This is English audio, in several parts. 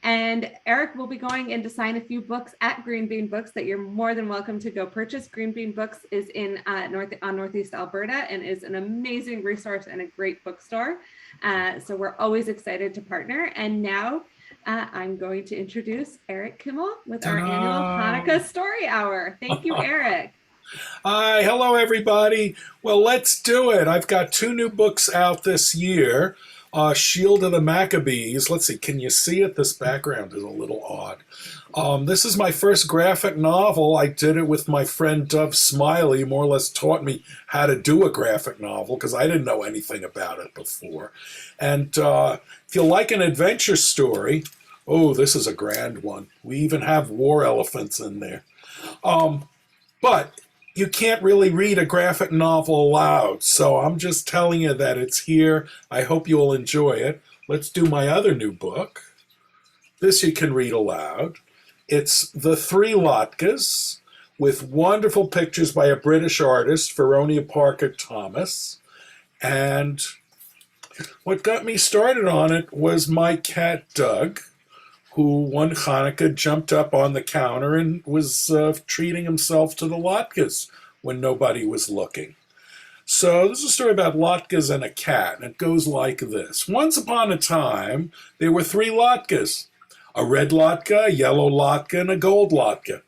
And Eric will be going in to sign a few books at Green Bean Books that you're more than welcome to go purchase. Green Bean Books is in Northeast Alberta and is an amazing resource and a great bookstore. So we're always excited to partner. And now I'm going to introduce Eric Kimmel with our annual Hanukkah Story Hour. Thank you, Eric. Hi, hello everybody. Well, let's do it. I've got two new books out this year. Shield of the Maccabees. Let's see, can you see it? This background is a little odd. This is my first graphic novel. I did it with my friend Dove Smiley, more or less taught me how to do a graphic novel because I didn't know anything about it before. And if you like an adventure story, oh, this is a grand one. We even have war elephants in there. But you can't really read a graphic novel aloud, so I'm just telling you that it's here. I hope you'll enjoy it. Let's do my other new book. This you can read aloud. It's The Three Latkes, with wonderful pictures by a British artist, Veronia Parker Thomas. And what got me started on it was my cat, Doug, who one Hanukkah jumped up on the counter and was treating himself to the latkes when nobody was looking. So this is a story about latkes and a cat, and it goes like this. Once upon a time, there were three latkes, a red latke, a yellow latke, and a gold latke.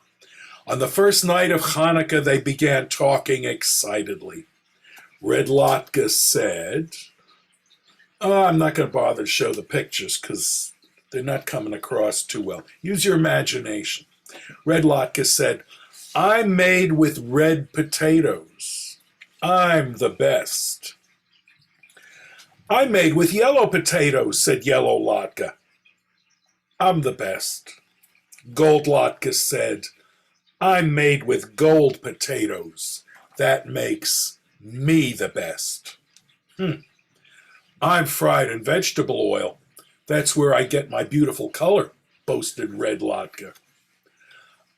On the first night of Hanukkah, they began talking excitedly. Red latke said, I'm not going to bother to show the pictures because they're not coming across too well. Use your imagination. Red latke said, I'm made with red potatoes. I'm the best. I'm made with yellow potatoes, said yellow latke. I'm the best. Gold latke said, I'm made with gold potatoes. That makes me the best. I'm fried in vegetable oil. That's where I get my beautiful color, boasted Red Latke.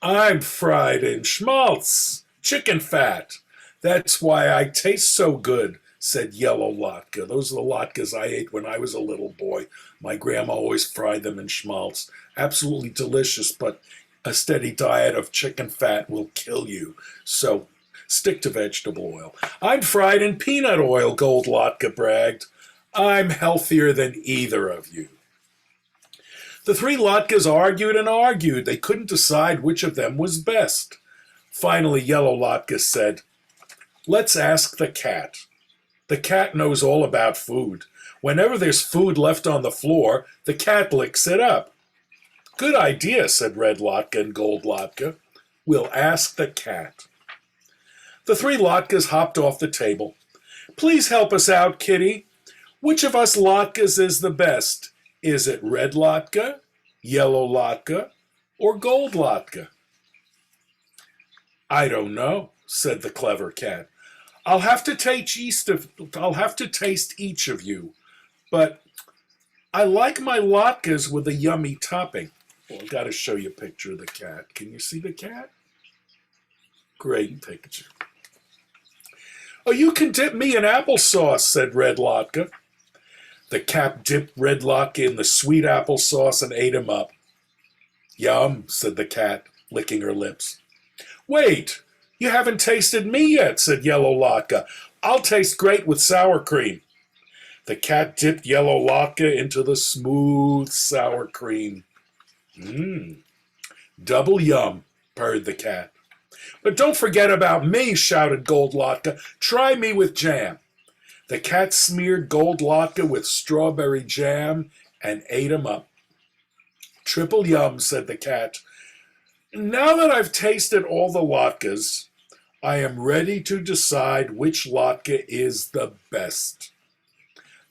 I'm fried in schmaltz, chicken fat. That's why I taste so good, said Yellow Latke. Those are the latkes I ate when I was a little boy. My grandma always fried them in schmaltz. Absolutely delicious, but a steady diet of chicken fat will kill you. So stick to vegetable oil. I'm fried in peanut oil, Gold Latke bragged. I'm healthier than either of you. The three latkes argued and argued. They couldn't decide which of them was best. Finally, Yellow Latke said, let's ask the cat. The cat knows all about food. Whenever there's food left on the floor, the cat licks it up. Good idea, said Red Latke and Gold Latke. We'll ask the cat. The three latkes hopped off the table. Please help us out, Kitty. Which of us latkes is the best? Is it Red Latke, Yellow Latke, or Gold Latke? I don't know, said the clever cat. I'll have to taste each of you, but I like my latkes with a yummy topping. Well, I've got to show you a picture of the cat. Can you see the cat? Great picture. Oh, you can dip me in applesauce, said Red Latke. The cat dipped Red Latke in the sweet applesauce and ate him up. Yum, said the cat, licking her lips. Wait, you haven't tasted me yet, said Yellow Latke. I'll taste great with sour cream. The cat dipped Yellow Latke into the smooth sour cream. Double yum, purred the cat. But don't forget about me, shouted Gold Latke. Try me with jam. The cat smeared Gold Latke with strawberry jam and ate him up. Triple yum, said the cat. Now that I've tasted all the latkes, I am ready to decide which latke is the best.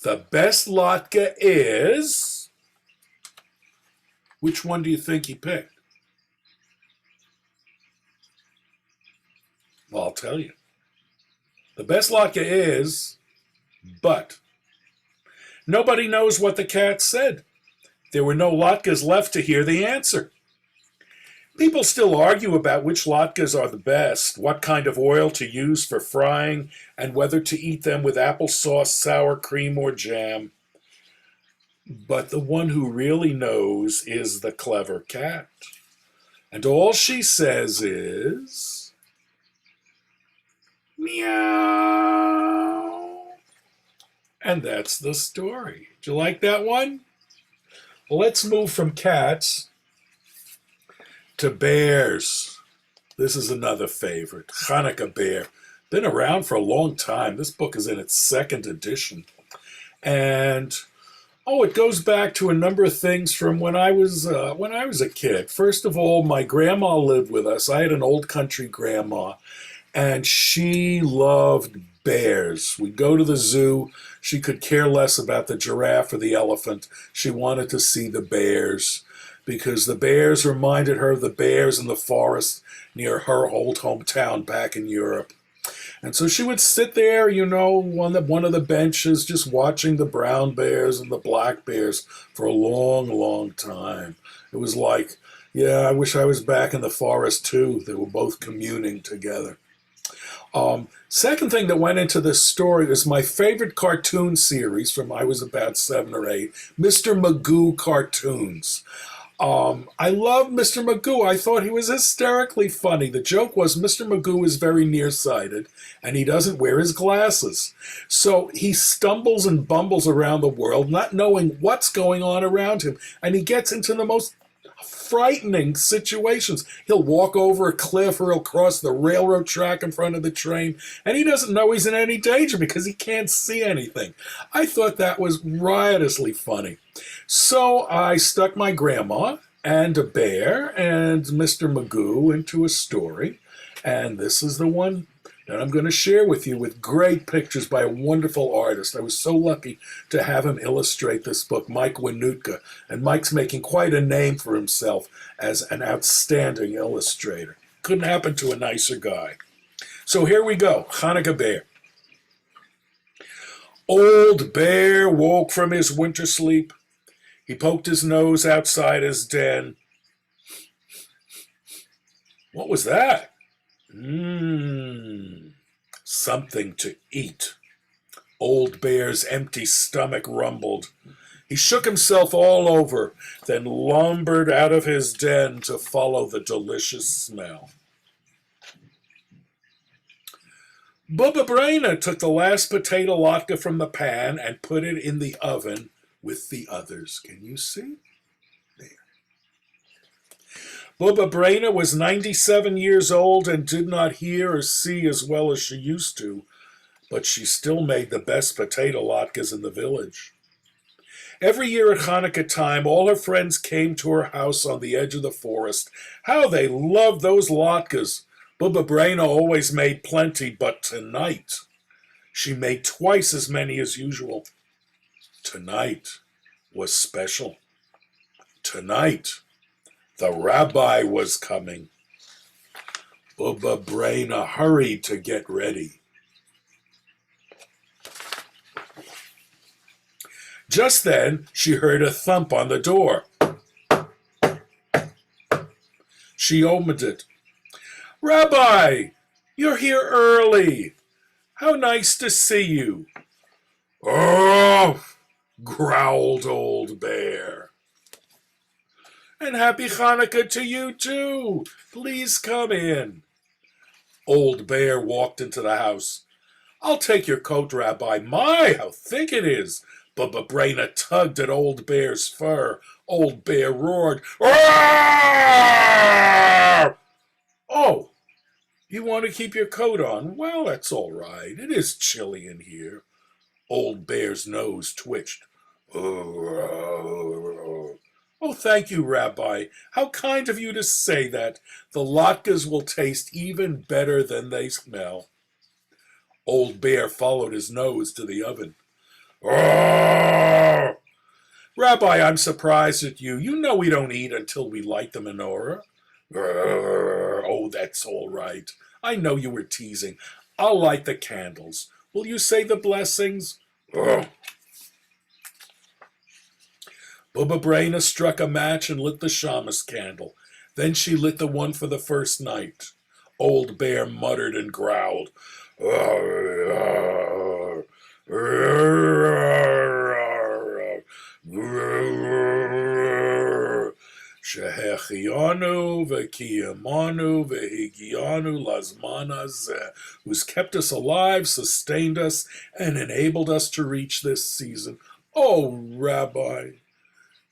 The best latke is... Which one do you think he picked? Well, I'll tell you. The best latke is... But nobody knows what the cat said. There were no latkes left to hear the answer. People still argue about which latkes are the best, what kind of oil to use for frying, and whether to eat them with applesauce, sour cream, or jam. But the one who really knows is the clever cat. And all she says is, meow. And that's the story. Do you like that one? Well, let's move from cats to bears. This is another favorite, Hanukkah Bear. Been around for a long time. This book is in its second edition. And it goes back to a number of things from when I was a kid. First of all, my grandma lived with us. I had an old country grandma, and she loved bears. We'd go to the zoo. She could care less about the giraffe or the elephant. She wanted to see the bears because the bears reminded her of the bears in the forest near her old hometown back in Europe. And so she would sit there, on one of the benches, just watching the brown bears and the black bears for a long, long time. It was like, yeah, I wish I was back in the forest too. They were both communing together. Second thing that went into this story is my favorite cartoon series from I was about 7 or 8, Mr. Magoo cartoons. I love Mr. Magoo. I thought he was hysterically funny. The joke was Mr. Magoo is very nearsighted and he doesn't wear his glasses. So he stumbles and bumbles around the world, not knowing what's going on around him. And he gets into the most frightening situations. He'll walk over a cliff or he'll cross the railroad track in front of the train, and he doesn't know he's in any danger because he can't see anything. I thought that was riotously funny. So I stuck my grandma and a bear and Mr. Magoo into a story, and this is the one that I'm going to share with you with great pictures by a wonderful artist. I was so lucky to have him illustrate this book, Mike Chanukah, and Mike's making quite a name for himself as an outstanding illustrator. Couldn't happen to a nicer guy. So here we go, Hanukkah Bear. Old Bear woke from his winter sleep. He poked his nose outside his den. What was that? Something to eat. Old Bear's empty stomach rumbled. He shook himself all over, then lumbered out of his den to follow the delicious smell. Bubba Braina took the last potato latke from the pan and put it in the oven with the others. Can you see? Bubba Braina was 97 years old and did not hear or see as well as she used to, but she still made the best potato latkes in the village. Every year at Hanukkah time, all her friends came to her house on the edge of the forest. How they loved those latkes! Bubba Braina always made plenty, but tonight she made twice as many as usual. Tonight was special. Tonight, the rabbi was coming. Bubba Braina hurried to get ready. Just then, she heard a thump on the door. She opened it. Rabbi, you're here early. How nice to see you. Oh, growled Old Bear. And happy Hanukkah to you too. Please come in. Old Bear walked into the house. I'll take your coat, Rabbi. My, how thick it is. Bubba Braina tugged at Old Bear's fur. Old Bear roared. Roar! Oh, you want to keep your coat on? Well, that's all right. It is chilly in here. Old Bear's nose twitched. Oh, thank you, Rabbi. How kind of you to say that. The latkes will taste even better than they smell. Old Bear followed his nose to the oven. Rabbi, I'm surprised at you. You know we don't eat until we light the menorah. Oh, that's all right. I know you were teasing. I'll light the candles. Will you say the blessings? Bubba Braina struck a match and lit the shamus candle. Then she lit the one for the first night. Old Bear muttered and growled. Shehechianu v'kiyamanu v'higianu lazman hazeh, who's kept us alive, sustained us, and enabled us to reach this season. Oh, Rabbi,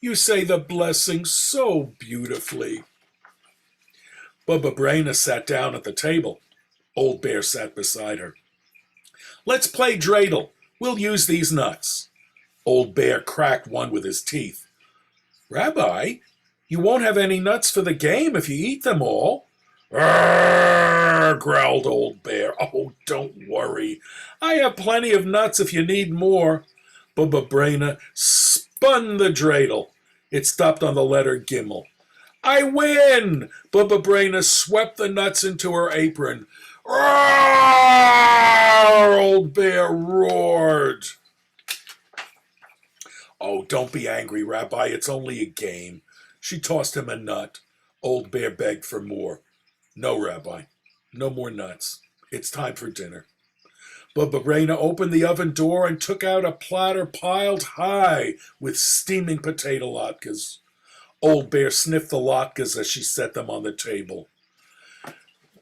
you say the blessing so beautifully. Bubba Braina sat down at the table. Old Bear sat beside her. Let's play dreidel. We'll use these nuts. Old Bear cracked one with his teeth. Rabbi, you won't have any nuts for the game if you eat them all. Arrgh, growled Old Bear. Oh, don't worry. I have plenty of nuts if you need more. Bubba Braina spun the dreidel. It stopped on the letter Kimmel. I win! Bubba Braina swept the nuts into her apron. Roar! Old Bear roared. Oh, don't be angry, Rabbi. It's only a game. She tossed him a nut. Old Bear begged for more. No, Rabbi. No more nuts. It's time for dinner. Bubba Braina opened the oven door and took out a platter piled high with steaming potato latkes. Old Bear sniffed the latkes as she set them on the table.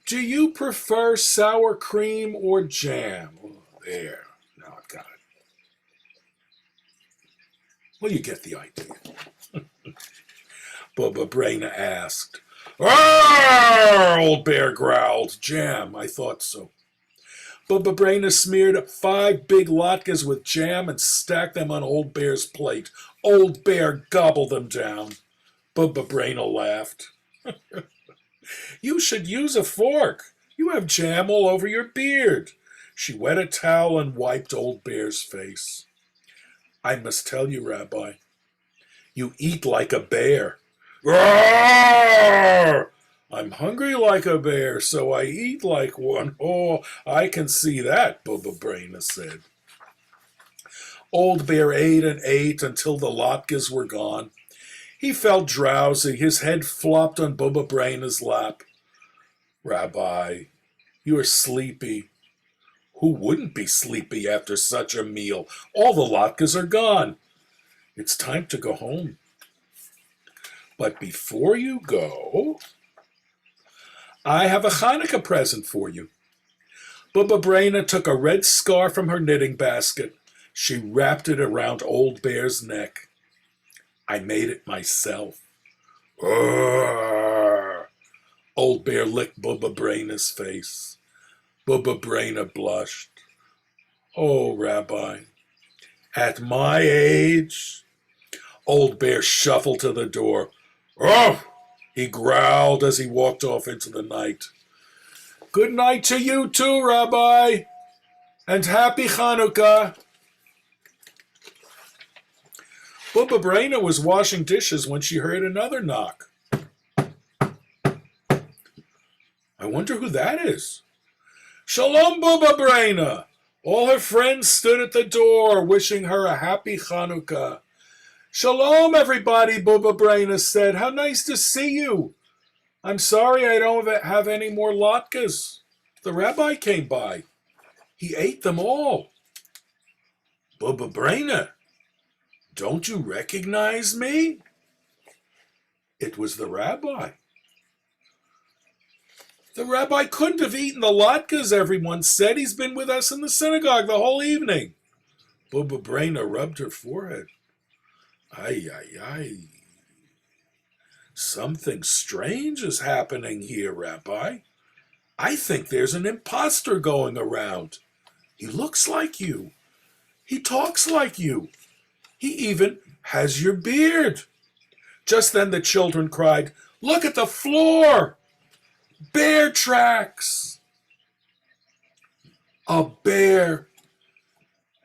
Do you prefer sour cream or jam? Oh, there. Now I've got it. Well, you get the idea. Bubba Braina asked. Arrgh! Old Bear growled. Jam, I thought so. Bubba Braina smeared 5 big latkes with jam and stacked them on Old Bear's plate. Old Bear gobbled them down. Bubba Braina laughed. You should use a fork. You have jam all over your beard. She wet a towel and wiped Old Bear's face. I must tell you, Rabbi, you eat like a bear. Roar! I'm hungry like a bear, so I eat like one. Oh, I can see that, Bubba Braina said. Old Bear ate and ate until the latkes were gone. He felt drowsy. His head flopped on Bubba Braina's lap. Rabbi, you're sleepy. Who wouldn't be sleepy after such a meal? All the latkes are gone. It's time to go home. But before you go, I have a Hanukkah present for you. Bubba Braina took a red scarf from her knitting basket. She wrapped it around Old Bear's neck. I made it myself. Urgh. Old Bear licked Bubba Braina's face. Bubba Braina blushed. Oh, Rabbi, at my age? Old Bear shuffled to the door. Oh! He growled as he walked off into the night. Good night to you too, Rabbi, and happy Hanukkah. Bubba Braina was washing dishes when she heard another knock. I wonder who that is. Shalom, Bubba Braina. All her friends stood at the door, wishing her a happy Hanukkah. Shalom, everybody, Bubba Braina said. How nice to see you. I'm sorry I don't have any more latkes. The rabbi came by. He ate them all. Bubba Braina, don't you recognize me? It was the rabbi. The rabbi couldn't have eaten the latkes, everyone said. He's been with us in the synagogue the whole evening. Bubba Braina rubbed her forehead. Ay, ay, ay. Something strange is happening here, Rabbi. I think there's an imposter going around. He looks like you. He talks like you. He even has your beard. Just then the children cried, Look at the floor! Bear tracks! A bear!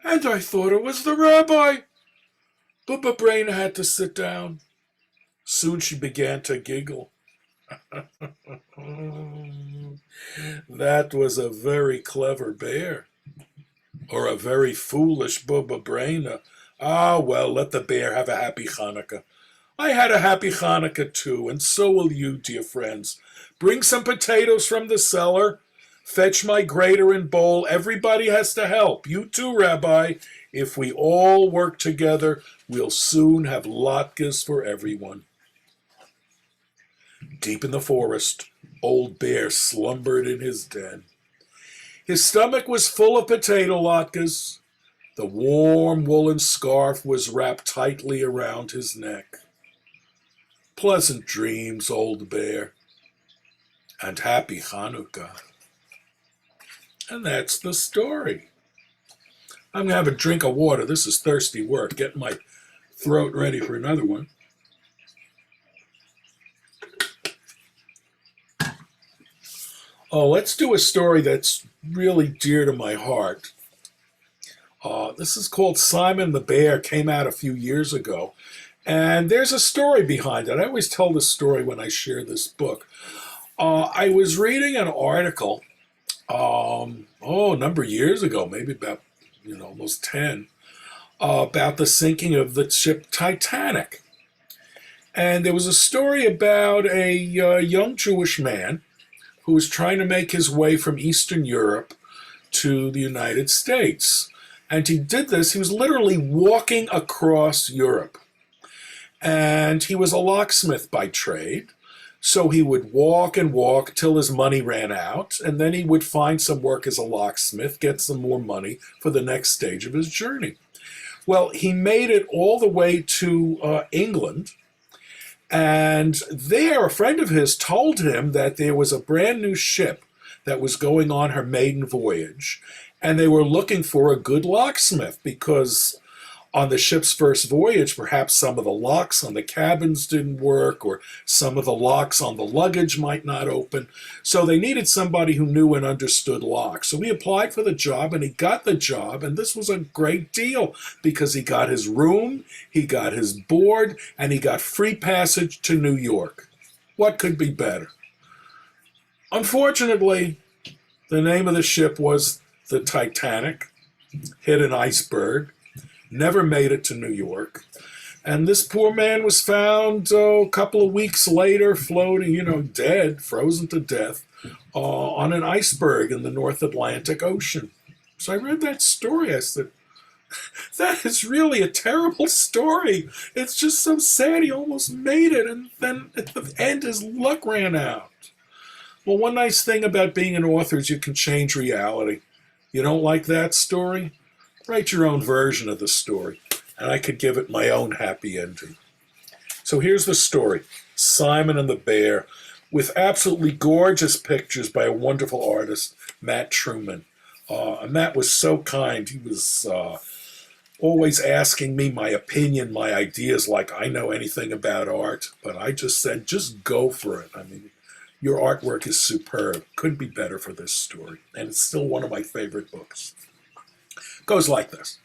And I thought it was the rabbi. Bubba Braina had to sit down. Soon she began to giggle. That was a very clever bear. Or a very foolish Bubba Braina. Ah, well, let the bear have a happy Hanukkah. I had a happy Hanukkah too, and so will you, dear friends. Bring some potatoes from the cellar. Fetch my grater and bowl. Everybody has to help. You too, Rabbi. If we all work together, we'll soon have latkes for everyone. Deep in the forest, Old Bear slumbered in his den. His stomach was full of potato latkes. The warm woolen scarf was wrapped tightly around his neck. Pleasant dreams, Old Bear, and happy Hanukkah. And that's the story. I'm going to have a drink of water. This is thirsty work. Getting my throat ready for another one. Oh, let's do a story that's really dear to my heart. This is called Simon the Bear, came out a few years ago. And there's a story behind it. I always tell this story when I share this book. I was reading an article, a number of years ago, maybe about, almost 10, about the sinking of the ship Titanic. And there was a story about a young Jewish man who was trying to make his way from Eastern Europe to the United States. And he did this, he was literally walking across Europe. And he was a locksmith by trade. So he would walk and walk till his money ran out, and then he would find some work as a locksmith, get some more money for the next stage of his journey. Well, he made it all the way to England, and there a friend of his told him that there was a brand new ship that was going on her maiden voyage, and they were looking for a good locksmith because on the ship's first voyage, perhaps some of the locks on the cabins didn't work, or some of the locks on the luggage might not open. So they needed somebody who knew and understood locks. So he applied for the job, and he got the job, and this was a great deal because he got his room, he got his board, and he got free passage to New York. What could be better? Unfortunately, the name of the ship was the Titanic, hit an iceberg, never made it to New York. And this poor man was found a couple of weeks later floating, dead, frozen to death, on an iceberg in the North Atlantic Ocean. So I read that story. I said, that is really a terrible story. It's just so sad. He almost made it, and then at the end his luck ran out. Well, one nice thing about being an author is you can change reality. You don't like that story? Write your own version of the story, and I could give it my own happy ending. So here's the story, Simon and the Bear, with absolutely gorgeous pictures by a wonderful artist, Matt Truman. And Matt was so kind. He was always asking me my opinion, my ideas, like I know anything about art. But I just said, just go for it. I mean, your artwork is superb. Couldn't be better for this story. And it's still one of my favorite books. Goes like this.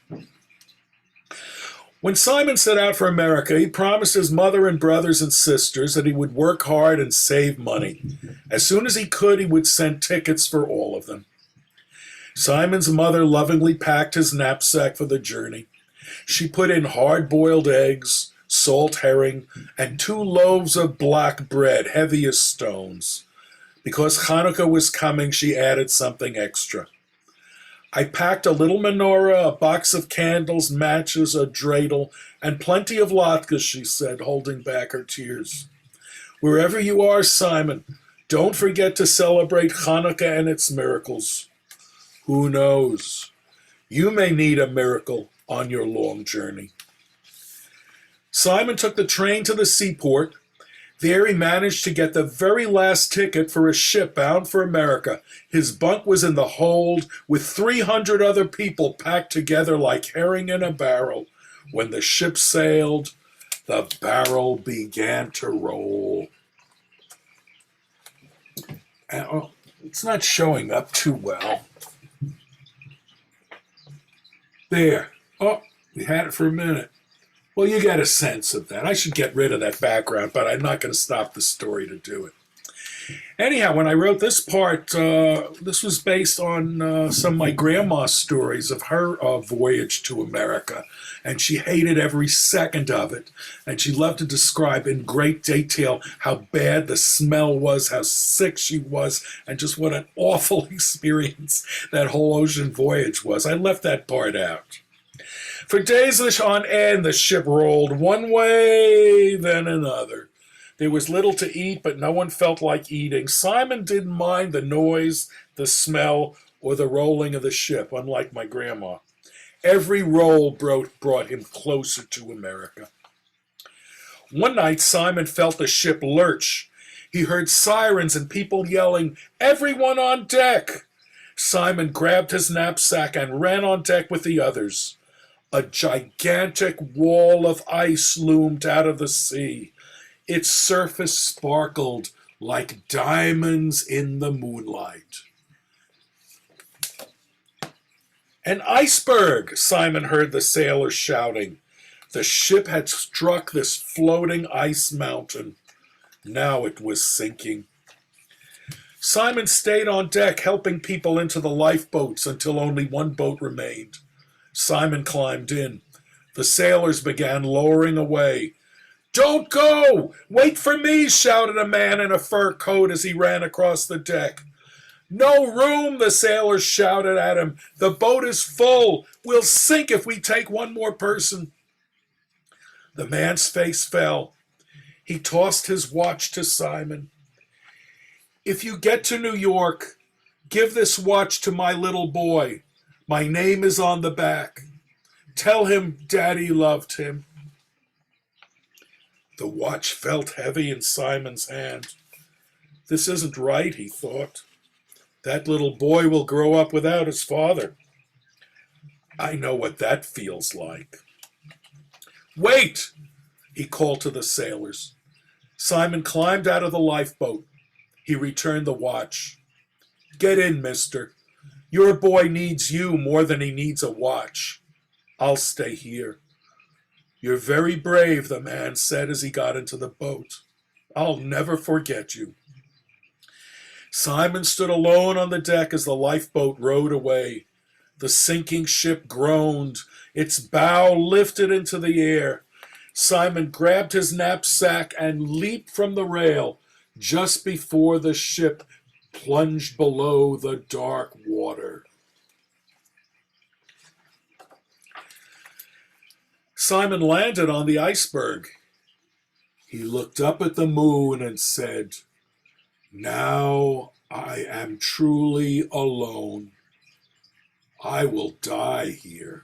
When Simon set out for America, he promised his mother and brothers and sisters that he would work hard and save money. As soon as he could, he would send tickets for all of them. Simon's mother lovingly packed his knapsack for the journey. She put in hard-boiled eggs, salt herring, and 2 loaves of black bread, heavy as stones. Because Hanukkah was coming, she added something extra. I packed a little menorah, a box of candles, matches, a dreidel, and plenty of latkes, she said, holding back her tears. Wherever you are, Simon, don't forget to celebrate Hanukkah and its miracles. Who knows? You may need a miracle on your long journey. Simon took the train to the seaport. There he managed to get the very last ticket for a ship bound for America. His bunk was in the hold with 300 other people packed together like herring in a barrel. When the ship sailed, the barrel began to roll. And, it's not showing up too well. There. Oh, we had it for a minute. Well, you get a sense of that. I should get rid of that background, but I'm not going to stop the story to do it. Anyhow, when I wrote this part, this was based on some of my grandma's stories of her voyage to America, and she hated every second of it, and she loved to describe in great detail how bad the smell was, how sick she was, and just what an awful experience that whole ocean voyage was. I left that part out. For days on end, the ship rolled one way, then another. There was little to eat, but no one felt like eating. Simon didn't mind the noise, the smell, or the rolling of the ship, unlike my grandma. Every roll brought him closer to America. One night, Simon felt the ship lurch. He heard sirens and people yelling, "Everyone on deck!" Simon grabbed his knapsack and ran on deck with the others. A gigantic wall of ice loomed out of the sea. Its surface sparkled like diamonds in the moonlight. "An iceberg!" Simon heard the sailors shouting. The ship had struck this floating ice mountain. Now it was sinking. Simon stayed on deck, helping people into the lifeboats until only one boat remained. Simon climbed in. The sailors began lowering away. "Don't go! Wait for me!" shouted a man in a fur coat as he ran across the deck. "No room!" the sailors shouted at him. "The boat is full. We'll sink if we take one more person." The man's face fell. He tossed his watch to Simon. "If you get to New York, give this watch to my little boy. My name is on the back. Tell him Daddy loved him." The watch felt heavy in Simon's hand. This isn't right, he thought. That little boy will grow up without his father. I know what that feels like. "Wait!" he called to the sailors. Simon climbed out of the lifeboat. He returned the watch. "Get in, mister. Your boy needs you more than he needs a watch. I'll stay here." "You're very brave," the man said as he got into the boat. "I'll never forget you." Simon stood alone on the deck as the lifeboat rowed away. The sinking ship groaned. Its bow lifted into the air. Simon grabbed his knapsack and leaped from the rail just before the ship plunged below the dark water. Simon landed on the iceberg. He looked up at the moon and said, "Now I am truly alone. I will die here."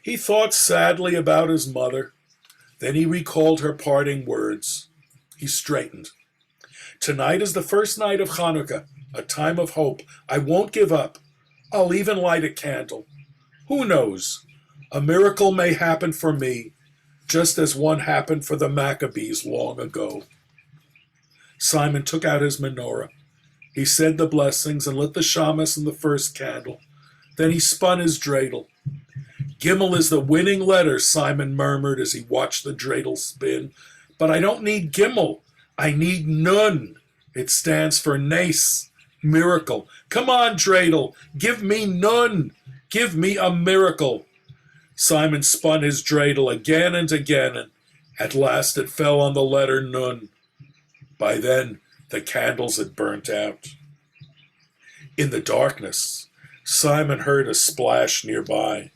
He thought sadly about his mother. Then he recalled her parting words. He straightened. "Tonight is the first night of Hanukkah, a time of hope. I won't give up. I'll even light a candle. Who knows? A miracle may happen for me, just as one happened for the Maccabees long ago." Simon took out his menorah. He said the blessings and lit the shamas and the first candle. Then he spun his dreidel. "Kimmel is the winning letter," Simon murmured as he watched the dreidel spin. "But I don't need Kimmel. I need Nun. It stands for Nace, miracle. Come on, dreidel. Give me Nun. Give me a miracle." Simon spun his dreidel again and again, and at last it fell on the letter Nun. By then, the candles had burnt out. In the darkness, Simon heard a splash nearby.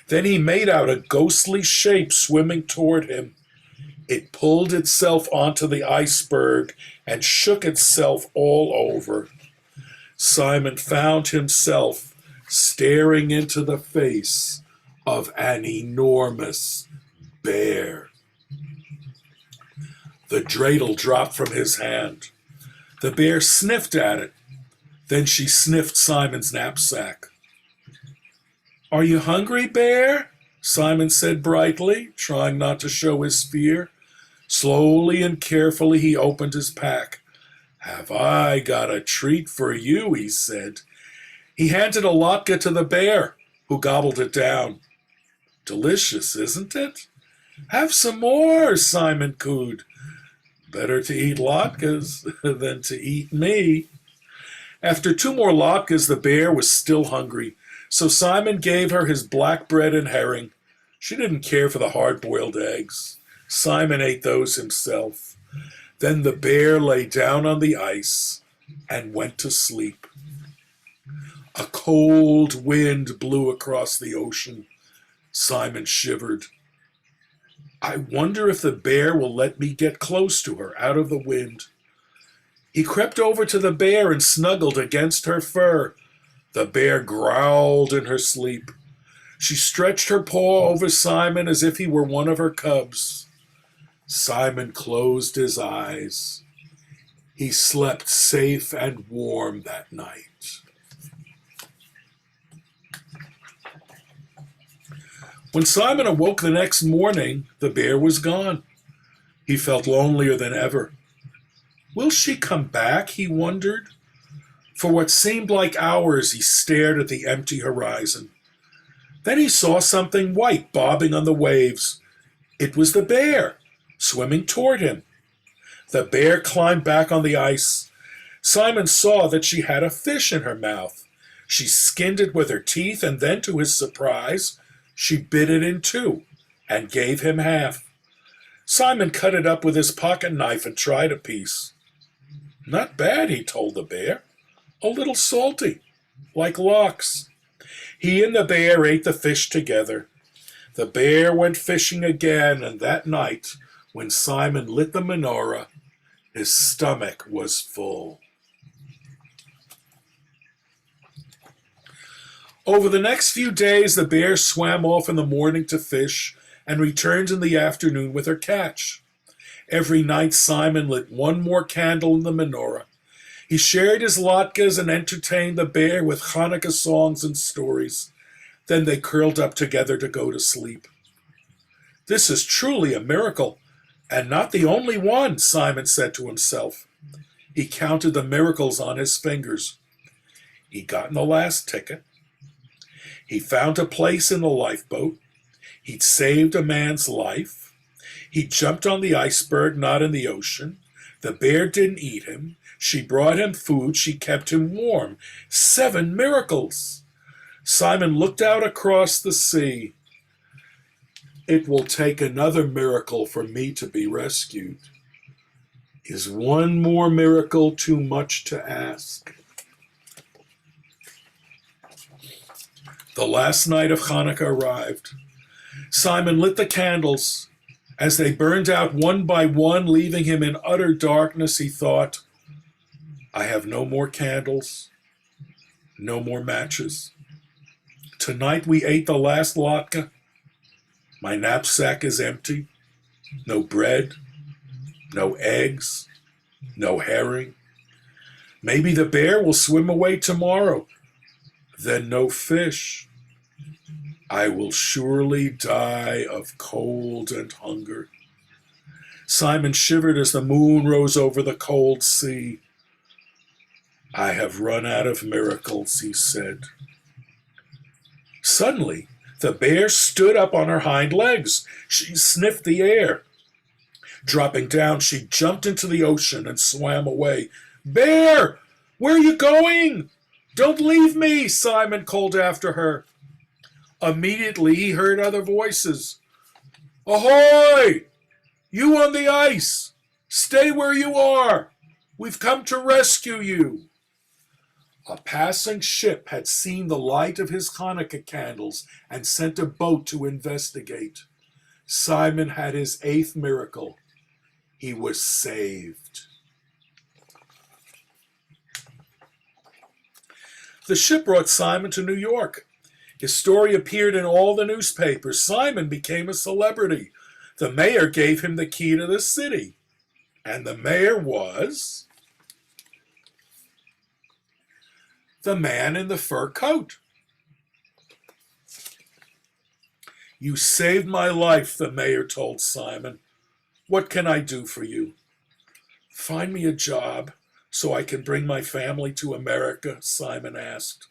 Then he made out a ghostly shape swimming toward him. It pulled itself onto the iceberg and shook itself all over. Simon found himself staring into the face of an enormous bear. The dreidel dropped from his hand. The bear sniffed at it. Then she sniffed Simon's knapsack. "Are you hungry, bear?" Simon said brightly, trying not to show his fear. Slowly and carefully he opened his pack. "Have I got a treat for you?" he said. He handed a latke to the bear, who gobbled it down. "Delicious, isn't it?" "Have some more," Simon cooed. Better to eat latkes than to eat me. After 2 more latkes, the bear was still hungry, so Simon gave her his black bread and herring. She didn't care for the hard-boiled eggs. Simon ate those himself. Then the bear lay down on the ice and went to sleep. A cold wind blew across the ocean. Simon shivered. I wonder if the bear will let me get close to her out of the wind. He crept over to the bear and snuggled against her fur. The bear growled in her sleep. She stretched her paw over Simon as if he were one of her cubs. Simon closed his eyes. He slept safe and warm that night. When Simon awoke the next morning, the bear was gone. He felt lonelier than ever. Will she come back, he wondered. For what seemed like hours, he stared at the empty horizon. Then he saw something white bobbing on the waves. It was the bear, swimming toward him. The bear climbed back on the ice. Simon saw that she had a fish in her mouth. She skinned it with her teeth, and then, to his surprise, she bit it in two and gave him half. Simon cut it up with his pocket knife and tried a piece. Not bad, he told the bear. A little salty, like lox. He and the bear ate the fish together. The bear went fishing again, and that night, when Simon lit the menorah, his stomach was full. Over the next few days, the bear swam off in the morning to fish and returned in the afternoon with her catch. Every night, Simon lit one more candle in the menorah. He shared his latkes and entertained the bear with Hanukkah songs and stories. Then they curled up together to go to sleep. This is truly a miracle, and not the only one, Simon said to himself. He counted the miracles on his fingers. He'd gotten the last ticket. He found a place in the lifeboat. He'd saved a man's life. He jumped on the iceberg, not in the ocean. The bear didn't eat him. She brought him food. She kept him warm. 7 miracles. Simon looked out across the sea. It will take another miracle for me to be rescued. Is one more miracle too much to ask? The last night of Hanukkah arrived. Simon lit the candles. As they burned out one by one, leaving him in utter darkness, he thought, I have no more candles, no more matches. Tonight we ate the last latke. My knapsack is empty. No bread, no eggs, no herring. Maybe the bear will swim away tomorrow. Then no fish. I will surely die of cold and hunger. Simon shivered as the moon rose over the cold sea. I have run out of miracles, he said. Suddenly, the bear stood up on her hind legs. She sniffed the air. Dropping down, she jumped into the ocean and swam away. Bear, where are you going? Don't leave me, Simon called after her. Immediately, he heard other voices. Ahoy! You on the ice! Stay where you are! We've come to rescue you! A passing ship had seen the light of his Hanukkah candles and sent a boat to investigate. Simon had his 8th miracle. He was saved. The ship brought Simon to New York. His story appeared in all the newspapers. Simon became a celebrity. The mayor gave him the key to the city. And the mayor was the man in the fur coat. You saved my life, the mayor told Simon. What can I do for you? Find me a job so I can bring my family to America, Simon asked.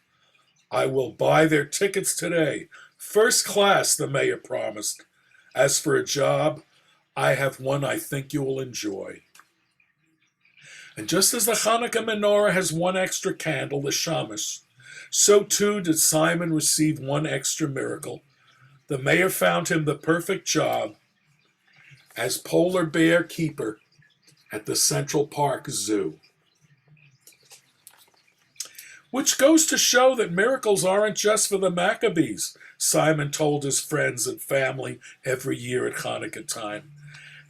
I will buy their tickets today. First class, the mayor promised. As for a job, I have one I think you will enjoy. And just as the Hanukkah menorah has one extra candle, the shamash, so too did Simon receive one extra miracle. The mayor found him the perfect job as polar bear keeper at the Central Park Zoo. which goes to show that miracles aren't just for the Maccabees, Simon told his friends and family every year at Hanukkah time.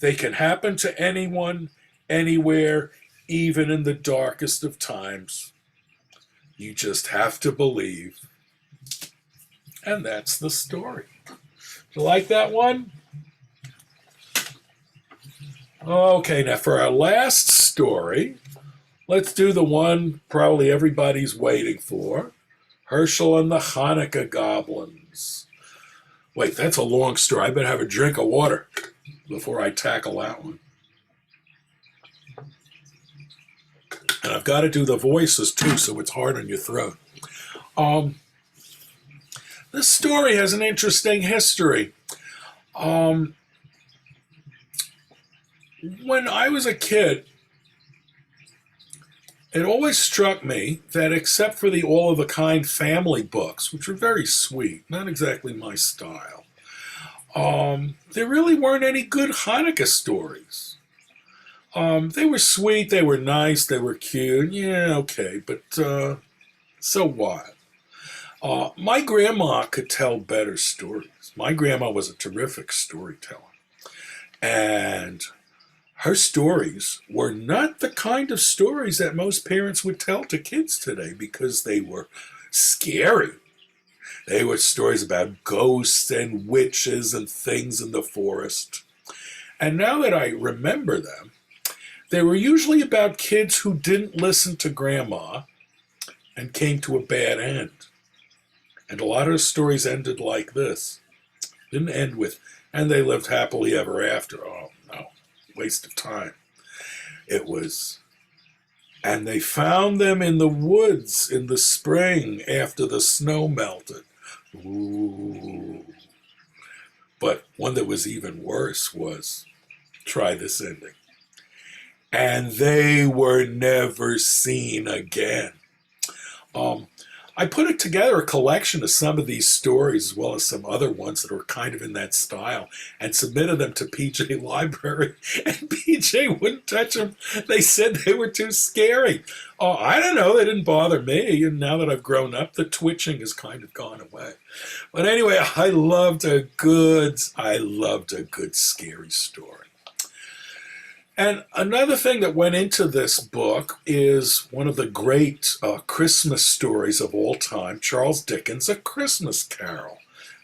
They can happen to anyone, anywhere, even in the darkest of times. You just have to believe. And that's the story. You like that one? Okay, now for our last story, let's do the one probably everybody's waiting for. Herschel and the Hanukkah Goblins. Wait, that's a long story. I better have a drink of water before I tackle that one. And I've got to do the voices too, so it's hard on your throat. This story has an interesting history. When I was a kid, it always struck me that except for the all-of-a-kind family books, which are very sweet, not exactly my style, there really weren't any good Hanukkah stories. They were sweet, they were nice, they were cute, yeah, okay, but so what? My grandma could tell better stories. My grandma was a terrific storyteller. And her stories were not the kind of stories that most parents would tell to kids today because they were scary. They were stories about ghosts and witches and things in the forest. And now that I remember them, they were usually about kids who didn't listen to grandma and came to a bad end. And a lot of the stories ended like this. Didn't end with, and they lived happily ever after. Oh, no. Waste of time. It was, and they found them in the woods in the spring after the snow melted. Ooh. But one that was even worse was, try this ending. And they were never seen again. I put together a collection of some of these stories as well as some other ones that were kind of in that style and submitted them to PJ Library, and PJ wouldn't touch them. They said they were too scary. Oh, I don't know. They didn't bother me. And now that I've grown up, the twitching has kind of gone away. But anyway, I loved a good scary story. And another thing that went into this book is one of the great Christmas stories of all time, Charles Dickens' A Christmas Carol.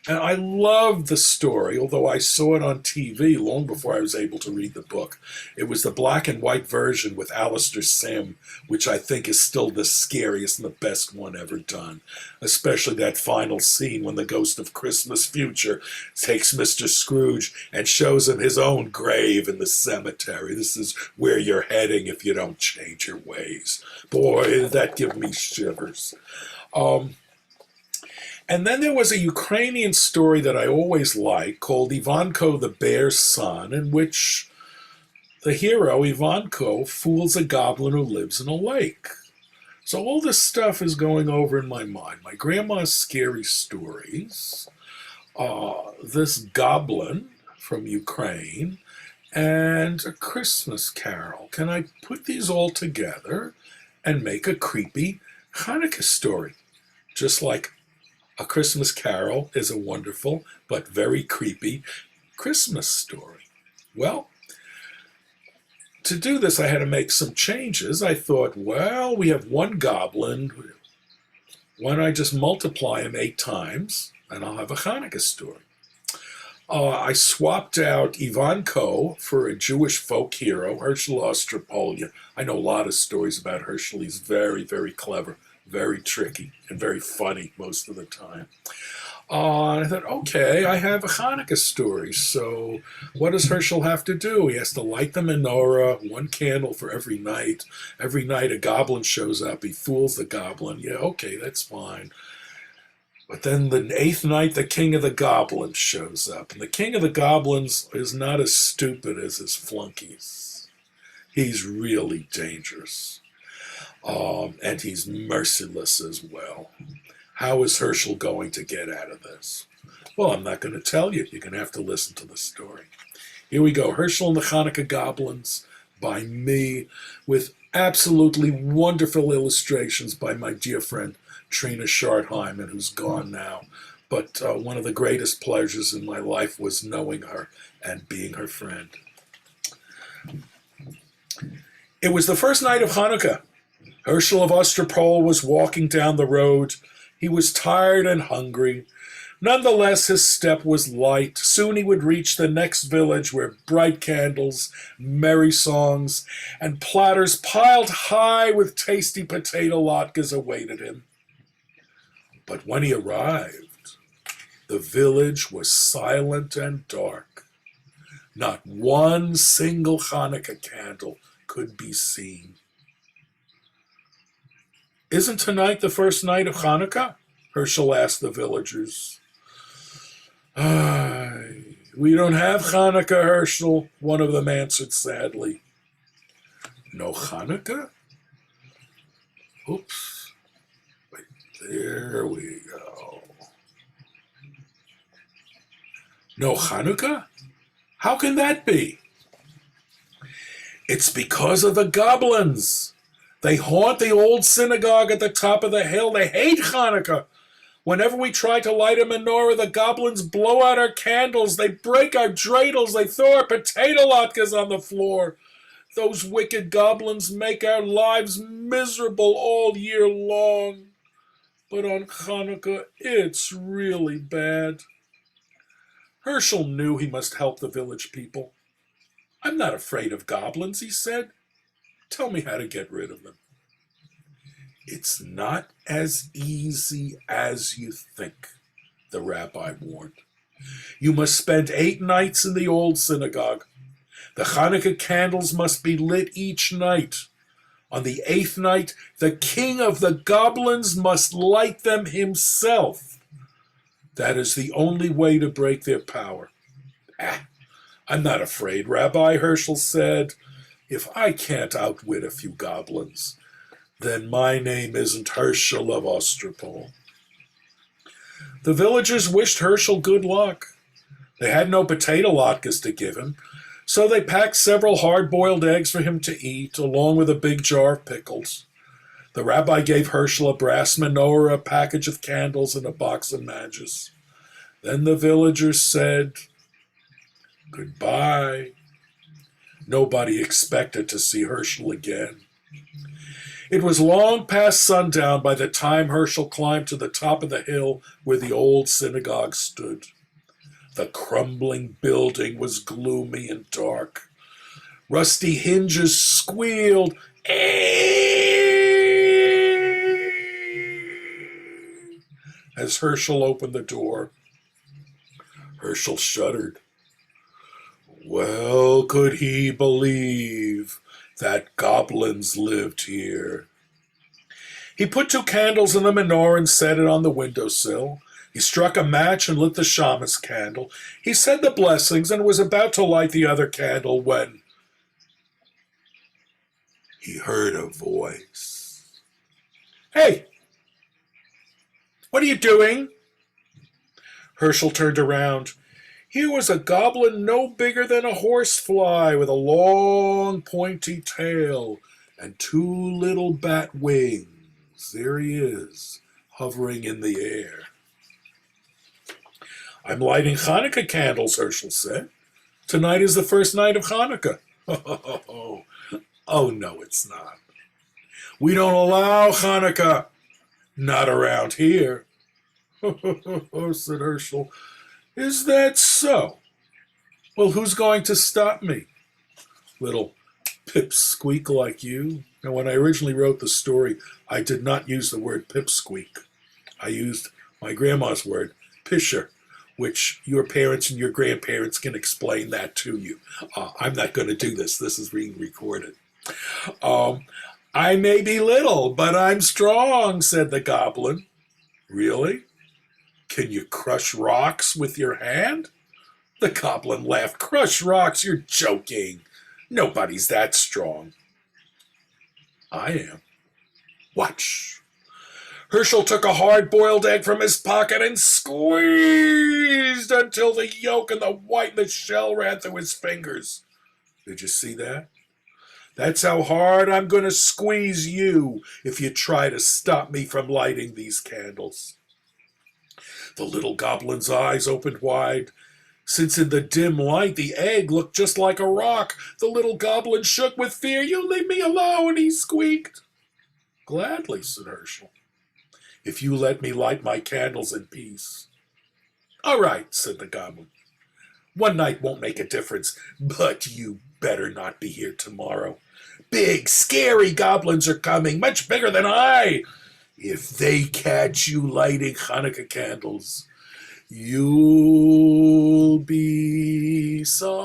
And I love the story, although I saw it on TV long before I was able to read the book. It was the black and white version with Alistair Sim, which I think is still the scariest and the best one ever done. Especially that final scene when the ghost of Christmas future takes Mr. Scrooge and shows him his own grave in the cemetery. This is where you're heading if you don't change your ways. Boy, that give me shivers. And then there was a Ukrainian story that I always liked called Ivanko the Bear's Son, in which the hero, Ivanko, fools a goblin who lives in a lake. So all this stuff is going over in my mind. My grandma's scary stories, this goblin from Ukraine, and A Christmas Carol. Can I put these all together and make a creepy Hanukkah story? Just like A Christmas Carol is a wonderful but very creepy Christmas story. Well, to do this, I had to make some changes. I thought, well, we have one goblin. Why don't I just multiply him 8 times, and I'll have a Hanukkah story. I swapped out Ivanko for a Jewish folk hero, Herschel Ostropolia. I know a lot of stories about Herschel. He's very, very clever, very tricky, and very funny most of the time. I thought, okay, I have a Hanukkah story, so what does Herschel have to do? He has to light the menorah, 1 candle for every night. Every night a goblin shows up, he fools the goblin. Yeah, okay, that's fine. But then the 8th night, the king of the goblins shows up. And the king of the goblins is not as stupid as his flunkies. He's really dangerous. And he's merciless as well. How is Herschel going to get out of this? Well, I'm not going to tell you. You're going to have to listen to the story. Here we go. Herschel and the Hanukkah Goblins by me, with Absolutely wonderful illustrations by my dear friend Trina Schartheimer, who's gone now. But one of the greatest pleasures in my life was knowing her and being her friend. It was the first night of Hanukkah. Herschel of Ostropol was walking down the road. He was tired and hungry. Nonetheless, his step was light. Soon he would reach the next village where bright candles, merry songs, and platters piled high with tasty potato latkes awaited him. But when he arrived, the village was silent and dark. Not one single Hanukkah candle could be seen. "Isn't tonight the first night of Hanukkah?" Herschel asked the villagers. "We don't have Hanukkah, Herschel," one of them answered sadly. "No Hanukkah? Oops. Wait, there we go. No Hanukkah? How can that be?" "It's because of the goblins. They haunt the old synagogue at the top of the hill. They hate Hanukkah. Whenever we try to light a menorah, the goblins blow out our candles. They break our dreidels. They throw our potato latkes on the floor. Those wicked goblins make our lives miserable all year long. But on Hanukkah, it's really bad." Herschel knew he must help the village people. "I'm not afraid of goblins," he said. "Tell me how to get rid of them." "It's not as easy as you think," the rabbi warned. "You must spend 8 nights in the old synagogue. The Hanukkah candles must be lit each night. On the 8th night, the king of the goblins must light them himself. That is the only way to break their power." "I'm not afraid, Rabbi," Herschel said. "If I can't outwit a few goblins, then my name isn't Herschel of Ostropol." The villagers wished Herschel good luck. They had no potato latkes to give him, so they packed several hard-boiled eggs for him to eat, along with a big jar of pickles. The rabbi gave Herschel a brass menorah, a package of candles, and a box of matches. Then the villagers said goodbye. Nobody expected to see Herschel again. It was long past sundown by the time Herschel climbed to the top of the hill where the old synagogue stood. The crumbling building was gloomy and dark. Rusty hinges squealed as Herschel opened the door. Herschel shuddered. Well, could he believe that goblins lived here? He put 2 candles in the menorah and set it on the windowsill. He struck a match and lit the shamus candle. He said the blessings and was about to light the other candle when he heard a voice. "Hey, what are you doing?" Herschel turned around. Here was a goblin no bigger than a horsefly, with a long pointy tail and 2 little bat wings. There he is, hovering in the air. "I'm lighting Hanukkah candles," Herschel said. "Tonight is the first night of Hanukkah." Oh, no, it's not. "We don't allow Hanukkah. Not around here." Said Herschel. "Is that so? Well, who's going to stop me? Little pipsqueak like you." Now, when I originally wrote the story, I did not use the word pipsqueak. I used my grandma's word, pisher, which your parents and your grandparents can explain that to you. I'm not going to do this. This is being recorded. "I may be little, but I'm strong," said the goblin. "Really? Can you crush rocks with your hand?" The goblin laughed. "Crush rocks? You're joking. Nobody's that strong." "I am. Watch." Herschel took a hard-boiled egg from his pocket and squeezed until the yolk and the white and the shell ran through his fingers. Did you see that? That's how hard I'm going to squeeze you if you try to stop me from lighting these candles." The little goblin's eyes opened wide. Since in the dim light the egg looked just like a rock, the little goblin shook with fear. "You leave me alone," he squeaked. "Gladly," said Herschel, "if you let me light my candles in peace." "All right," said the goblin. "One night won't make a difference, but you better not be here tomorrow. Big, scary goblins are coming, much bigger than I. If they catch you lighting Hanukkah candles, you'll be sorry."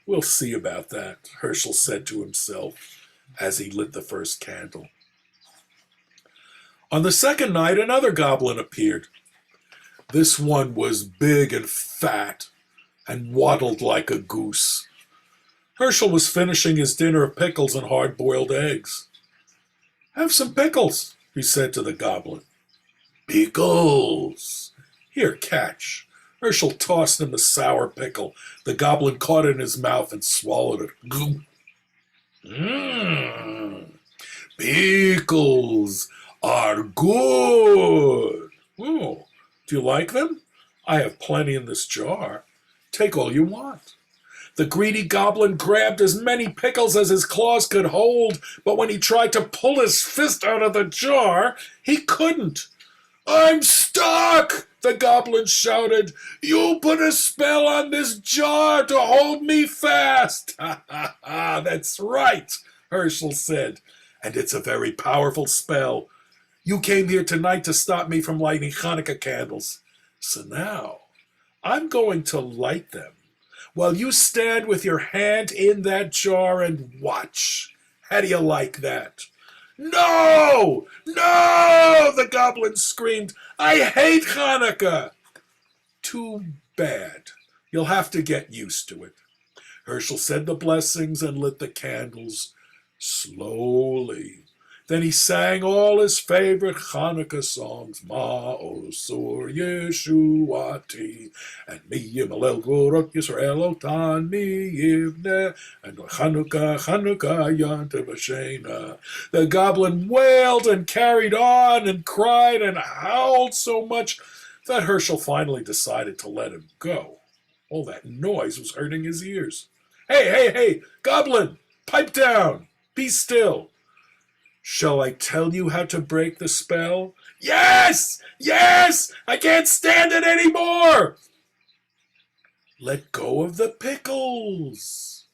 "We'll see about that," Herschel said to himself as he lit the first candle. On the second night, another goblin appeared. This one was big and fat and waddled like a goose. Herschel was finishing his dinner of pickles and hard-boiled eggs. "Have some pickles," he said to the goblin. "Pickles! Here, catch." Herschel tossed him a sour pickle. The goblin caught it in his mouth and swallowed it. Mmm, pickles are good. Oh, do you like them? I have plenty in this jar. Take all you want." The greedy goblin grabbed as many pickles as his claws could hold, but when he tried to pull his fist out of the jar, he couldn't. "I'm stuck!" the goblin shouted. "You put a spell on this jar to hold me fast." "Ha ha ha, that's right," Herschel said, "and it's a very powerful spell. You came here tonight to stop me from lighting Hanukkah candles. So now I'm going to light them while you stand with your hand in that jar and watch. How do you like that?" "No! No!" the goblin screamed. "I hate Hanukkah." "Too bad. You'll have to get used to it." Herschel said the blessings and lit the candles slowly. Then he sang all his favorite Hanukkah songs, "Ma'osur Yeshuati," and "Mi Yimalel Gorot Yisrael Otani Yivneh," and "Hanukkah, Hanukkah, Yantav Hashena." The goblin wailed and carried on and cried and howled so much that Herschel finally decided to let him go. All that noise was hurting his ears. "Hey, hey, hey, goblin, pipe down, be still. Shall I tell you how to break the spell?" "Yes! Yes! I can't stand it anymore!" "Let go of the pickles.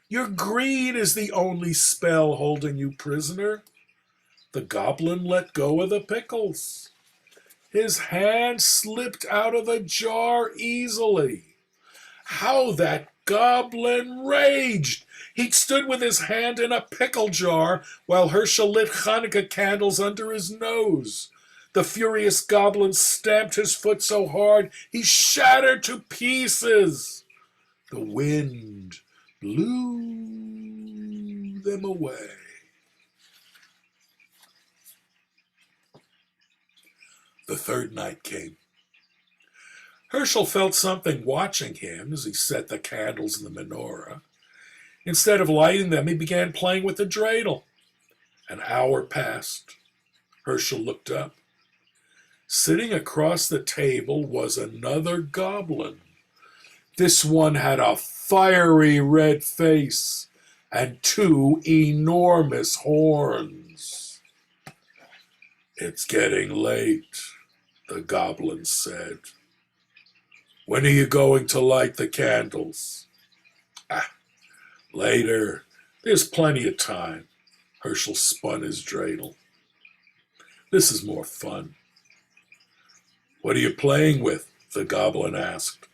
Your greed is the only spell holding you prisoner." The goblin let go of the pickles. His hand slipped out of the jar easily. How that goblin raged! He stood with his hand in a pickle jar while Herschel lit Hanukkah candles under his nose. The furious goblin stamped his foot so hard he shattered to pieces. The wind blew them away. The third night came. Herschel felt something watching him as he set the candles in the menorah. Instead of lighting them, he began playing with the dreidel. An hour passed. Herschel looked up. Sitting across the table was another goblin. This one had a fiery red face and two enormous horns. "It's getting late," the goblin said. "When are you going to light the candles?" "Later. There's plenty of time." Herschel spun his dreidel. "This is more fun." "What are you playing with?" the goblin asked.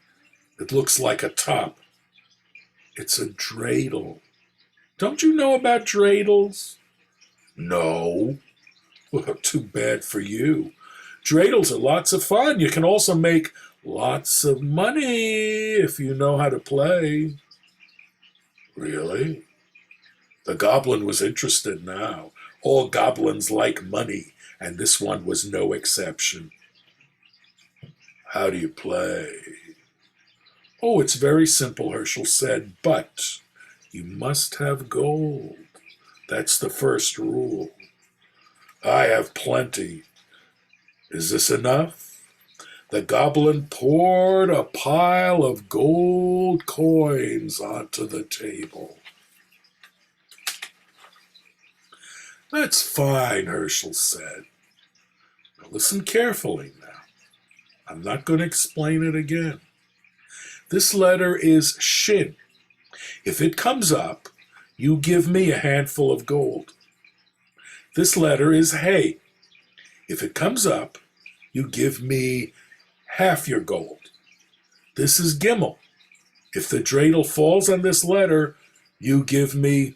"It looks like a top." "It's a dreidel." "Don't you know about dreidels?" "No." "Well, too bad for you. Dreidels are lots of fun. You can also make lots of money if you know how to play." "Really?" The goblin was interested now. All goblins like money, and this one was no exception. "How do you play?" Oh, it's very simple, Herschel said, but you must have gold. That's the first rule. I have plenty. Is this enough? The goblin poured a pile of gold coins onto the table. That's fine, Herschel said. Now listen carefully now. I'm not going to explain it again. This letter is shin. If it comes up, you give me a handful of gold. This letter is hey. If it comes up, you give me half your gold. This is Gimmel. If the dreidel falls on this letter, you give me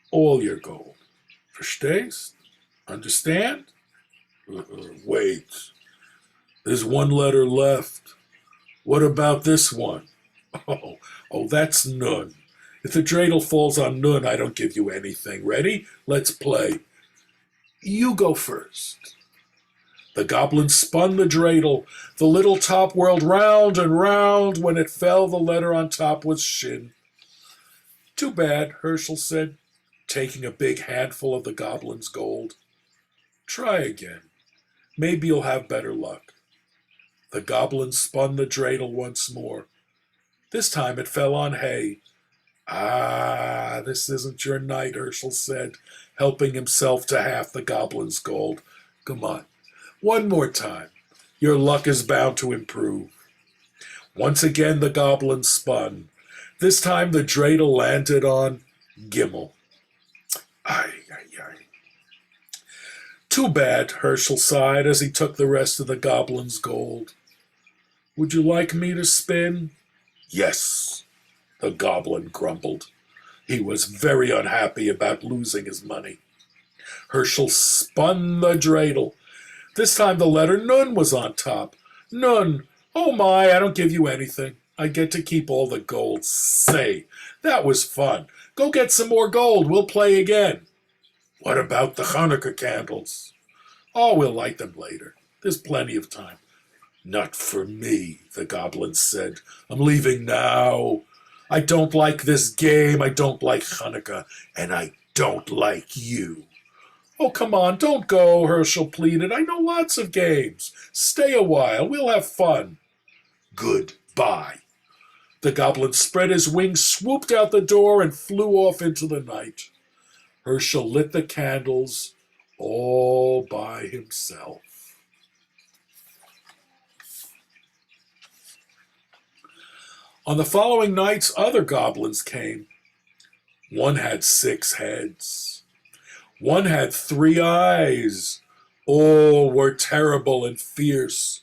all your gold. Verstehst? Understand? Wait. There's one letter left. What about this one? Oh, that's nun. If the dreidel falls on nun, I don't give you anything. Ready? Let's play. You go first. The goblin spun the dreidel. The little top whirled round and round. When it fell, the letter on top was shin. Too bad, Herschel said, taking a big handful of the goblin's gold. Try again. Maybe you'll have better luck. The goblin spun the dreidel once more. This time it fell on hay. Ah, this isn't your night, Herschel said, helping himself to half the goblin's gold. Come on, one more time. Your luck is bound to improve. Once again the goblin spun. This time the dreidel landed on Gimmel. Ay. Too bad, Herschel sighed as he took the rest of the goblin's gold. Would you like me to spin? Yes, the goblin grumbled. He was very unhappy about losing his money. Herschel spun the dreidel. This time the letter nun was on top. Nun. Oh my, I don't give you anything. I get to keep all the gold. Say, that was fun. Go get some more gold. We'll play again. What about the Hanukkah candles? Oh, we'll light them later. There's plenty of time. Not for me, the goblin said. I'm leaving now. I don't like this game. I don't like Hanukkah. And I don't like you. Oh, come on, don't go, Herschel pleaded. I know lots of games. Stay a while. We'll have fun. Goodbye. The goblin spread his wings, swooped out the door, and flew off into the night. Herschel lit the candles all by himself. On the following nights, other goblins came. One had 6 heads. One had 3 eyes. All were terrible and fierce.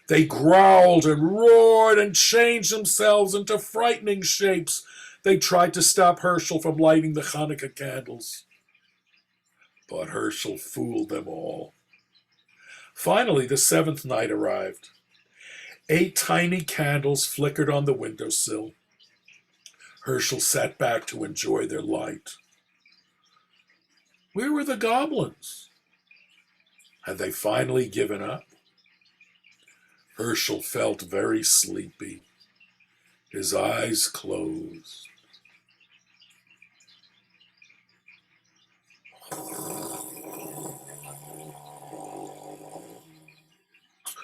They growled and roared and changed themselves into frightening shapes. They tried to stop Herschel from lighting the Hanukkah candles. But Herschel fooled them all. Finally, the 7th night arrived. 8 tiny candles flickered on the windowsill. Herschel sat back to enjoy their light. Where were the goblins? Had they finally given up? Herschel felt very sleepy. His eyes closed.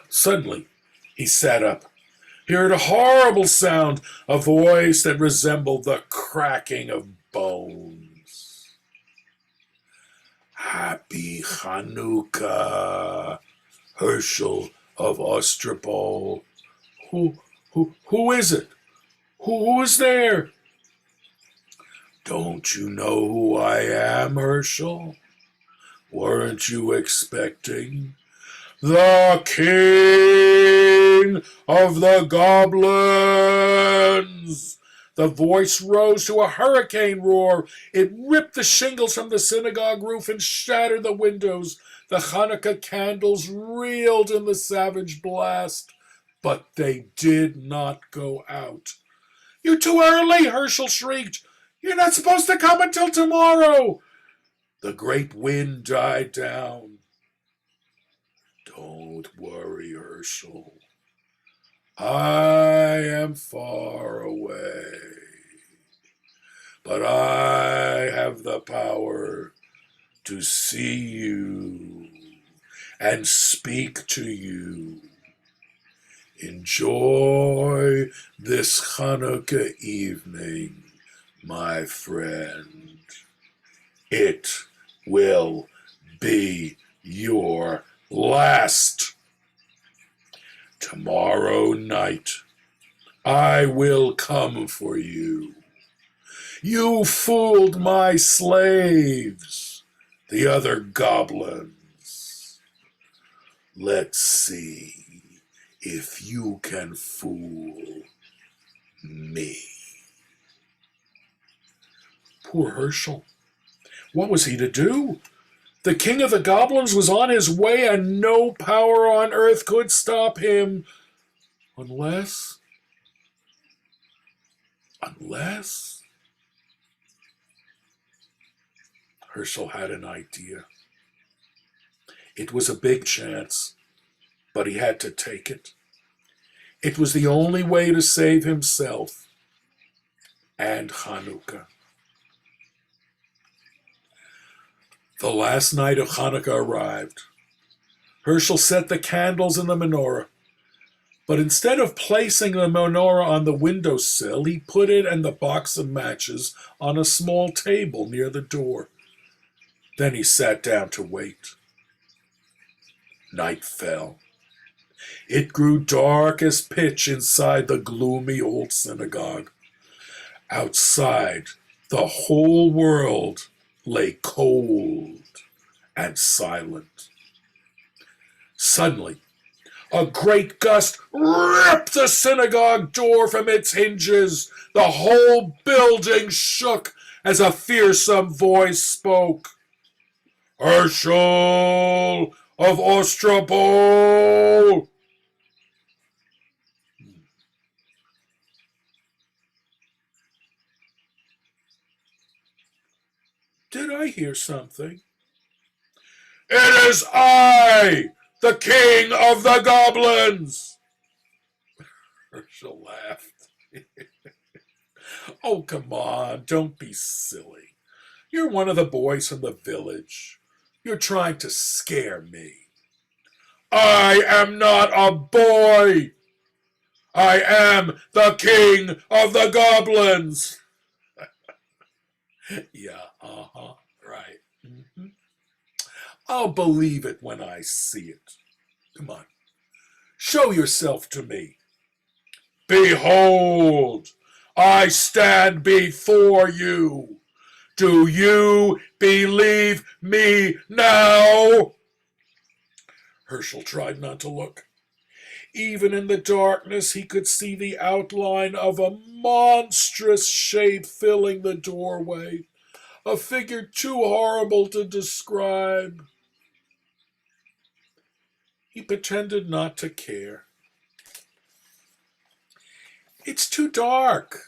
Suddenly, he sat up. He heard a horrible sound, a voice that resembled the cracking of bones. Happy Chanukah, Herschel of Ostrobol. Who is it? Who is there? Don't you know who I am, Herschel? Weren't you expecting? The King of the Goblins! The voice rose to a hurricane roar. It ripped the shingles from the synagogue roof and shattered the windows. The Hanukkah candles reeled in the savage blast, but they did not go out. You're too early, Herschel shrieked. You're not supposed to come until tomorrow. The great wind died down. Don't worry, Herschel. I am far away, but I have the power to see you and speak to you. Enjoy this Hanukkah evening, my friend. It will be your last. Tomorrow night, I will come for you. You fooled my slaves, the other goblins. Let's see if you can fool me. Poor Herschel. What was he to do? The king of the goblins was on his way, and no power on earth could stop him. Unless... Herschel had an idea. It was a big chance, but he had to take it. It was the only way to save himself and Hanukkah. The last night of Hanukkah arrived. Herschel set the candles in the menorah, but instead of placing the menorah on the windowsill, he put it and the box of matches on a small table near the door. Then he sat down to wait. Night fell. It grew dark as pitch inside the gloomy old synagogue. Outside, the whole world lay cold and silent. Suddenly, a great gust ripped the synagogue door from its hinges. The whole building shook as a fearsome voice spoke. Herschel of Ostropol! Did I hear something? It is I, the king of the goblins! Herschel laughed. Oh, come on, don't be silly. You're one of the boys from the village. You're trying to scare me. I am not a boy! I am the king of the goblins! Yeah, right. Mm-hmm. I'll believe it when I see it. Come on, show yourself to me. Behold, I stand before you. Do you believe me now? Herschel tried not to look. Even in the darkness, he could see the outline of a monstrous shape filling the doorway, a figure too horrible to describe. He pretended not to care. It's too dark.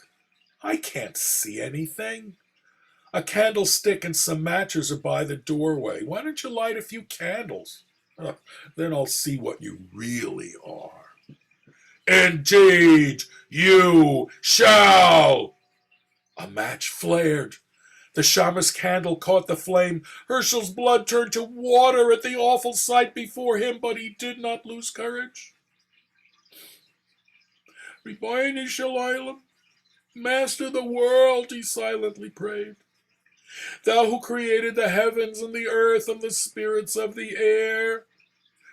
I can't see anything. A candlestick and some matches are by the doorway. Why don't you light a few candles? Then I'll see what you really are. Indeed, you shall! A match flared. The shaman's candle caught the flame. Herschel's blood turned to water at the awful sight before him, but he did not lose courage. Ribono shel olam, Master of the world, he silently prayed. Thou who created the heavens and the earth and the spirits of the air,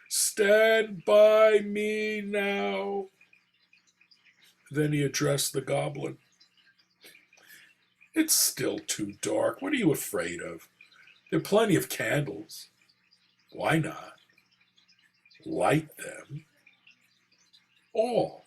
stand by me now. Then he addressed the goblin. It's still too dark. What are you afraid of? There are plenty of candles. Why not light them all?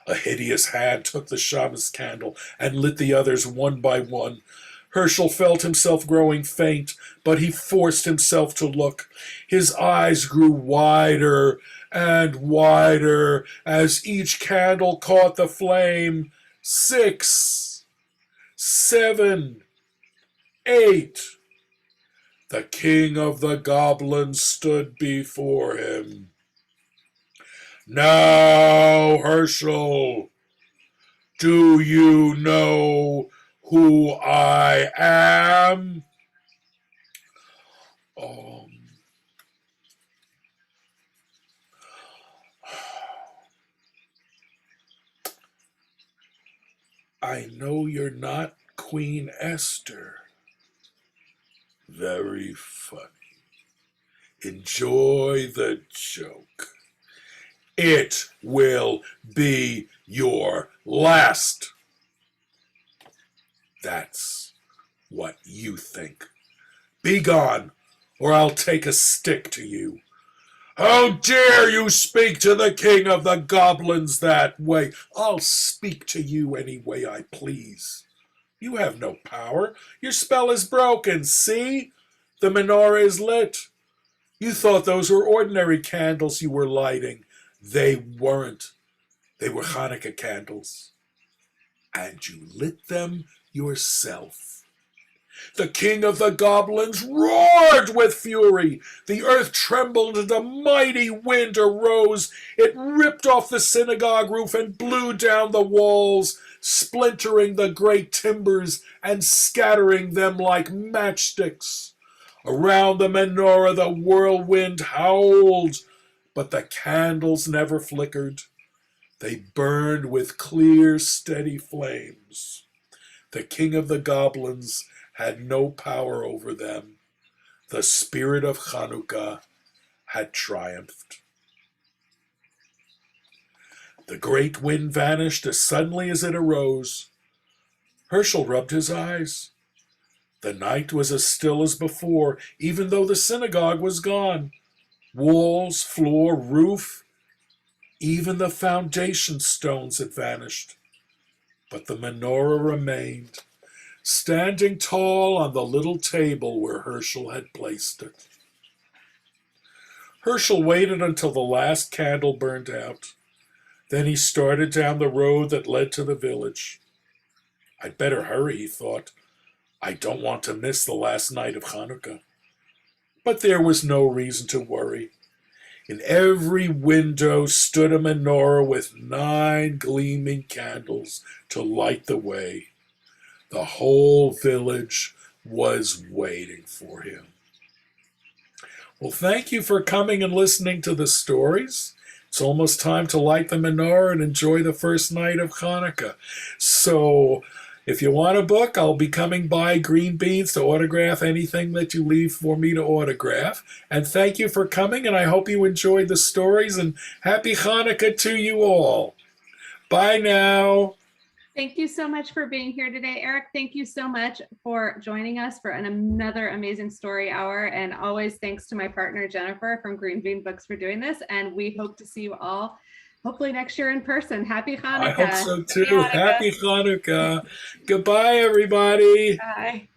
A hideous hand took the shaman's candle and lit the others one by one. Herschel felt himself growing faint, but he forced himself to look. His eyes grew wider and wider as each candle caught the flame. 6, 7, 8. The king of the goblins stood before him. Now, Herschel, do you know who I am? Um, I know you're not Queen Esther. Very funny. Enjoy the joke. It will be your last. That's what you think. Be gone, or I'll take a stick to you. How dare you speak to the king of the goblins that way? I'll speak to you any way I please. You have no power. Your spell is broken. See? The menorah is lit. You thought those were ordinary candles you were lighting. They weren't. They were Hanukkah candles. And you lit them yourself. The king of the goblins roared with fury. The earth trembled and a mighty wind arose. It ripped off the synagogue roof and blew down the walls, splintering the great timbers and scattering them like matchsticks. Around the menorah the whirlwind howled, but the candles never flickered. They burned with clear, steady flames. The king of the goblins had no power over them. The spirit of Chanukah had triumphed. The great wind vanished as suddenly as it arose. Herschel rubbed his eyes. The night was as still as before, even though the synagogue was gone. Walls, floor, roof, even the foundation stones had vanished. But the menorah remained, standing tall on the little table where Herschel had placed it. Herschel waited until the last candle burned out. Then he started down the road that led to the village. I'd better hurry, he thought. I don't want to miss the last night of Hanukkah. But there was no reason to worry. In every window stood a menorah with 9 gleaming candles to light the way. The whole village was waiting for him. Well, thank you for coming and listening to the stories. It's almost time to light the menorah and enjoy the first night of Hanukkah. So, if you want a book, I'll be coming by Green Beans to autograph anything that you leave for me to autograph. And thank you for coming, and I hope you enjoyed the stories, and happy Hanukkah to you all. Bye now. Thank you so much for being here today, Eric. Thank you so much for joining us for another amazing story hour. And always thanks to my partner, Jennifer from Green Bean Books for doing this. And we hope to see you all hopefully next year in person. Happy Hanukkah. I hope so too. Happy Hanukkah. Goodbye, everybody. Bye.